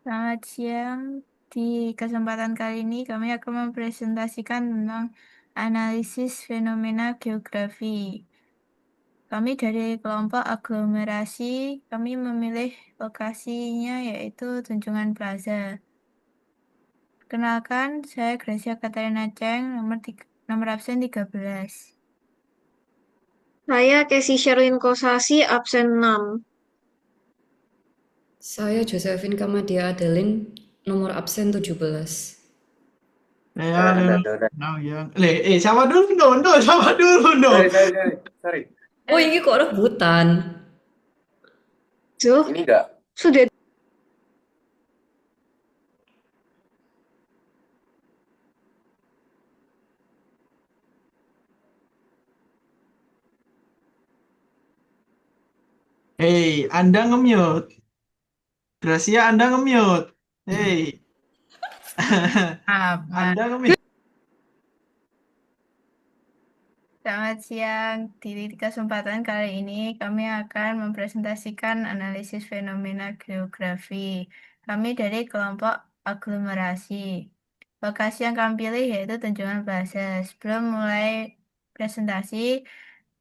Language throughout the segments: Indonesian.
Selamat siang. Di kesempatan kali ini kami akan mempresentasikan tentang analisis fenomena geografi. Kami dari kelompok aglomerasi, kami memilih lokasinya yaitu Tunjungan Plaza. Kenalkan, saya Gracia Katarina Cheng, nomor absen 13. Saya Casey Sherlyn Kosasi, absen 6. Saya Josephine Kamadia Adeline, nomor absen 17. Ya, Ada Leonardo. ada. Nah, yang siapa dulu? No, siapa dulu? No. Sorry. Oh, ini kok rebutan? Tuh, Ini enggak. sudah Hei, Anda nge-mute. Gracia, Anda nge-mute. Hei, Apa? Anda nge-mute. Selamat siang. Di kesempatan kali ini kami akan mempresentasikan analisis fenomena geografi. Kami dari kelompok aglomerasi. Lokasi yang kami pilih yaitu Tunjungan Plaza. Sebelum mulai presentasi,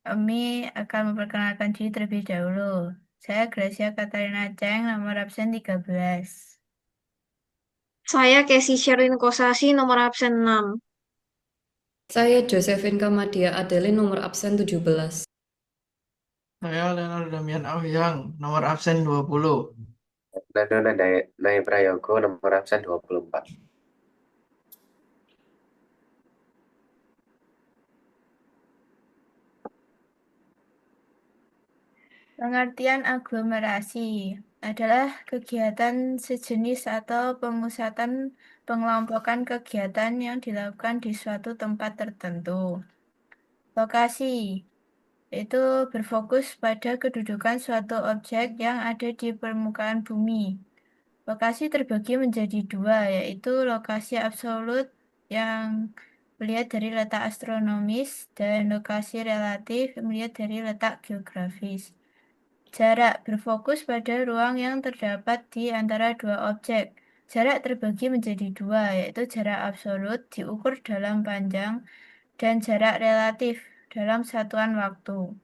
kami akan memperkenalkan diri terlebih dahulu. Saya Gracia Katarina Cheng, nomor absen 13. saya Casey Sherlyn Kosasi, nomor absen 6. Saya Josephine Kamadia Adeline, nomor absen 17. Saya Leonardo Damian Awyang, nomor absen 20. Nando Naya Prayogo nomor absen 24. Pengertian aglomerasi adalah kegiatan sejenis atau pemusatan pengelompokan kegiatan yang dilakukan di suatu tempat tertentu. Lokasi itu berfokus pada kedudukan suatu objek yang ada di permukaan bumi. Lokasi terbagi menjadi dua, yaitu lokasi absolut yang melihat dari letak astronomis dan lokasi relatif melihat dari letak geografis. Jarak berfokus pada ruang yang terdapat di antara dua objek. Jarak terbagi menjadi dua, yaitu jarak absolut diukur dalam panjang dan jarak relatif dalam satuan waktu.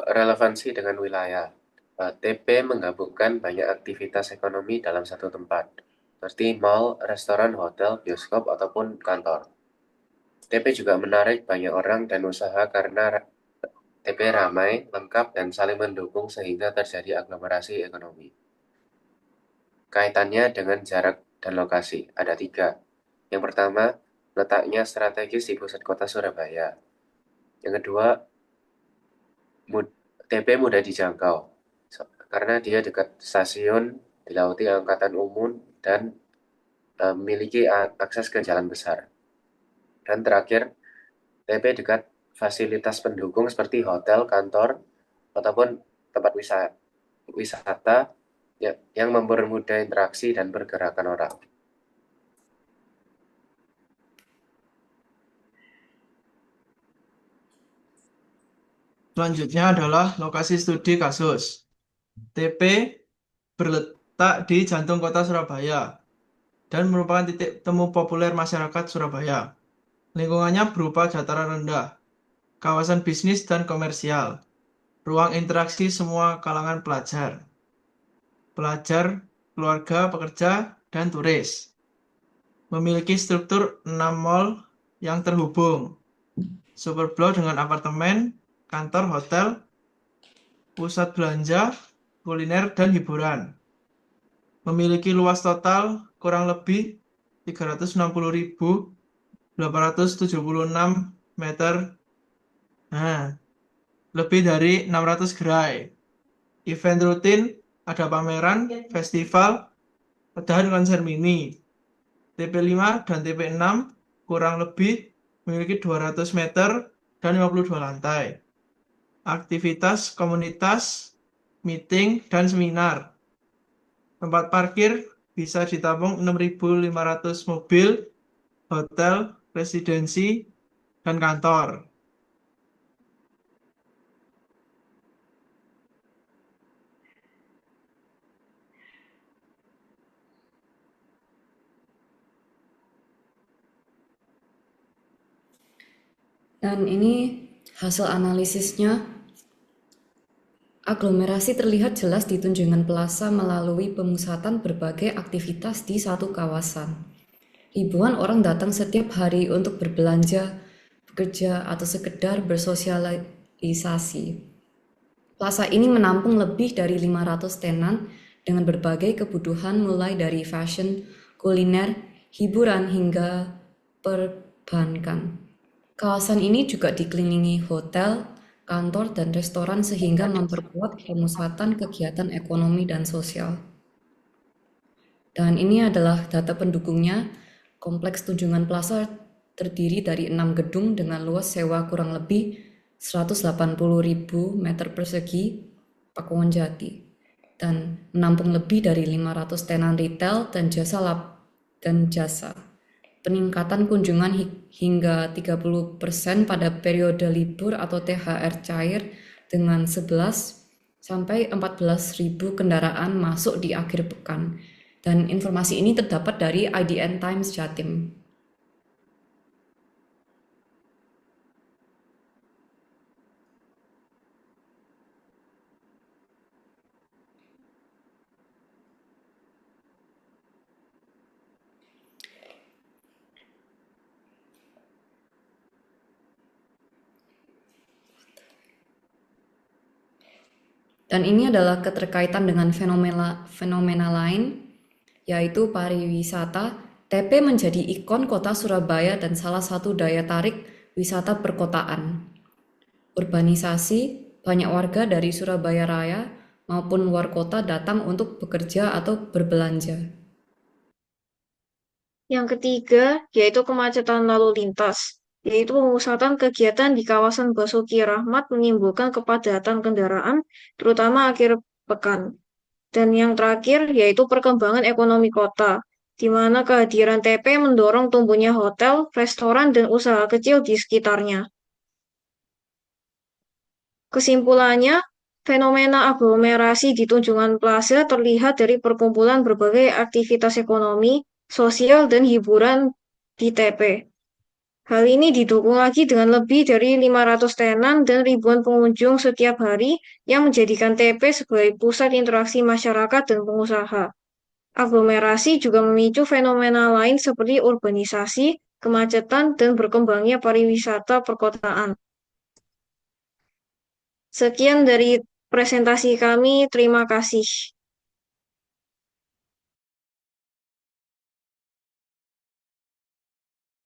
Relevansi dengan wilayah. TP menggabungkan banyak aktivitas ekonomi dalam satu tempat, seperti mall, restoran, hotel, bioskop, ataupun kantor. TP juga menarik banyak orang dan usaha karena TP ramai, lengkap, dan saling mendukung sehingga terjadi aglomerasi ekonomi. Kaitannya dengan jarak dan lokasi, ada 3. Yang pertama, letaknya strategis di pusat kota Surabaya. Yang kedua, TP mudah dijangkau, karena dia dekat stasiun, dilauti angkutan umum, dan memiliki akses ke jalan besar. Dan terakhir, TP dekat fasilitas pendukung seperti hotel, kantor, ataupun tempat wisata yang mempermudah interaksi dan pergerakan orang. Selanjutnya adalah lokasi studi kasus. TP berletak di jantung kota Surabaya dan merupakan titik temu populer masyarakat Surabaya. Lingkungannya berupa dataran rendah, kawasan bisnis dan komersial, ruang interaksi semua kalangan pelajar, keluarga, pekerja, dan turis. Memiliki struktur 6 mall yang terhubung, superblok dengan apartemen, kantor, hotel, pusat belanja, kuliner, dan hiburan. Memiliki luas total kurang lebih 360.876 meter. Nah, lebih dari 600 gerai. Event rutin, ada pameran, festival, dan konser mini. TP5 dan TP6 kurang lebih memiliki 200 meter dan 52 lantai. Aktivitas komunitas, meeting, dan seminar. Tempat parkir bisa ditampung 6.500 mobil, hotel, residensi, dan kantor. Dan ini hasil analisisnya. Aglomerasi terlihat jelas di Tunjungan Plaza melalui pemusatan berbagai aktivitas di satu kawasan. Ribuan orang datang setiap hari untuk berbelanja, bekerja, atau sekedar bersosialisasi. Plaza ini menampung lebih dari 500 tenan dengan berbagai kebutuhan mulai dari fashion, kuliner, hiburan, hingga perbankan. Kawasan ini juga dikelilingi hotel, kantor, dan restoran sehingga memperkuat pemusatan kegiatan ekonomi dan sosial. Dan ini adalah data pendukungnya. Kompleks Tunjungan Plaza terdiri dari 6 gedung dengan luas sewa kurang lebih 180.000 meter persegi Pakuwon Jati dan menampung lebih dari 500 tenan retail dan jasa. Peningkatan kunjungan hingga 30% pada periode libur atau THR cair dengan 11 sampai 14.000 kendaraan masuk di akhir pekan. Dan informasi ini terdapat dari IDN Times Jatim. Dan ini adalah keterkaitan dengan fenomena lain, yaitu pariwisata. TP menjadi ikon kota Surabaya dan salah satu daya tarik wisata perkotaan. Urbanisasi, banyak warga dari Surabaya Raya maupun luar kota datang untuk bekerja atau berbelanja. Yang ketiga, yaitu kemacetan lalu lintas, yaitu pemusatan kegiatan di kawasan Basuki Rahmat menimbulkan kepadatan kendaraan, terutama akhir pekan. Dan yang terakhir, yaitu perkembangan ekonomi kota, di mana kehadiran TP mendorong tumbuhnya hotel, restoran, dan usaha kecil di sekitarnya. Kesimpulannya, fenomena aglomerasi di Tunjungan Plaza terlihat dari perkumpulan berbagai aktivitas ekonomi, sosial, dan hiburan di TP. Hal ini didukung lagi dengan lebih dari 500 tenan dan ribuan pengunjung setiap hari yang menjadikan TP sebagai pusat interaksi masyarakat dan pengusaha. Aglomerasi juga memicu fenomena lain seperti urbanisasi, kemacetan, dan berkembangnya pariwisata perkotaan. Sekian dari presentasi kami, terima kasih.